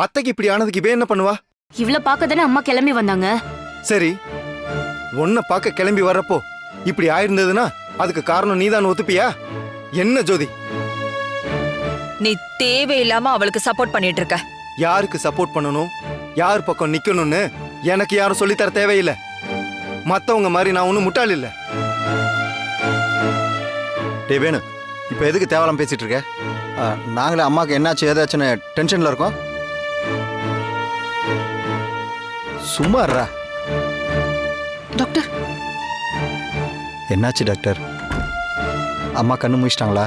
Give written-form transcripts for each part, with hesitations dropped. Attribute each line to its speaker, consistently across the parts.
Speaker 1: அத்தைக்கு இப்படி ஆனதுக்கு இவ என்ன பண்ணுவா?
Speaker 2: இவ்ளோ பார்க்க தானே அம்மா கிளம்பி வந்தாங்க.
Speaker 1: சரி, உன்னை பார்க்க கிளம்பி வர்றப்போ இப்படி ஆயிருந்ததுன்னா அதுக்கு காரணம் நீதான் ஒத்துப்பியா? என்ன ஜோதி,
Speaker 3: நீ தேவையில்லாம அவளுக்கு சப்போர்ட் பண்ணிட்டு இருக்க.
Speaker 1: யாருக்கு சப்போர்ட் பண்ணணும், யார் பக்கம் நிக்கணும்னு எனக்கு யாரும் சொல்லித்தர தேவையில்லை. மத்தவங்க மாதிரி நான் ஒன்னும் முட்டாள் இல்ல.
Speaker 4: டேய் வேணு, இப்போ எதுக்கு தேவலாம் பேசிட்டு இருக்க? நாங்களே அம்மாவுக்கு என்னாச்சு ஏதாச்சுன்னு டென்ஷன்ல இருக்கோம். சும்மா இருடா.
Speaker 2: டாக்டர்,
Speaker 4: என்னாச்சு டாக்டர்? அம்மா கண்ணு மூடிச்சிட்டாங்களா?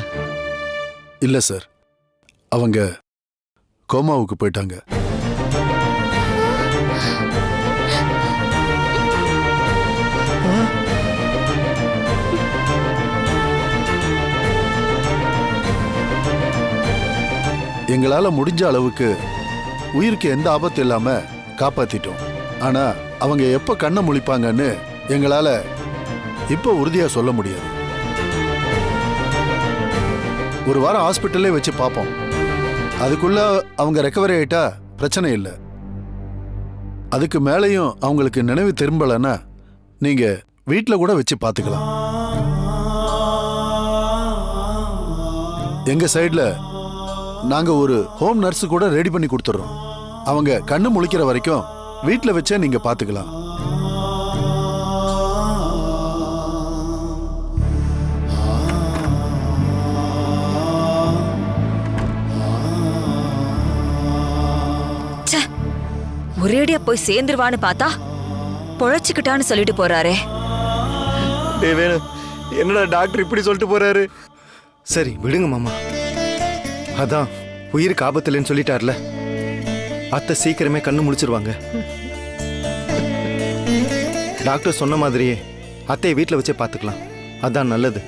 Speaker 5: இல்ல சார், அவங்க கோமாவுக்கு போயிட்டாங்க. எங்களால முடிஞ்ச அளவுக்கு உயிருக்கு எந்த ஆபத்து இல்லாம காப்பாத்திட்டோம். ஆனா அவங்க எப்ப கண்ணை முழிப்பாங்கன்னு எங்களால இப்ப உறுதியா சொல்ல முடியாது. ஒரு வாரம் ஹாஸ்பிட்டல்லே வச்சு பார்ப்போம். அதுக்குள்ள அவங்க ரெக்கவரி ஆயிட்டா பிரச்சனை இல்லை. அதுக்கு மேலேயும் அவங்களுக்கு நினைவு திரும்பலன்னா நீங்க வீட்டில் கூட வச்சு பார்த்துக்கலாம். எங்க சைட்ல நாங்க ஒரு ஹோம் நர்ஸ் கூட ரெடி பண்ணி கொடுத்துறோம். அவங்க கண்ணு முழிக்கிற வரைக்கும் வீட்டில் வச்சே நீங்க பார்த்துக்கலாம்.
Speaker 3: ஒரேடியா போய் சேர்ந்துருவான்னு பார்த்தா பொழைச்சுக்கிட்டான்னு சொல்லிட்டு போறாரே.
Speaker 1: டேய் வேணு, என்னடா டாக்டர் இப்படி சொல்லிட்டு போறாரு? சரி விடுங்க மாமா, அதான் உயிருக்கு ஆபத்துலன்னு சொல்லிட்டார்ல, அத்தை சீக்கிரமே கண்ணு முழிச்சிருவாங்க. டாக்டர் சொன்ன மாதிரியே அத்தையை வீட்டில் வச்சே பார்த்துக்கலாம், அதான் நல்லது.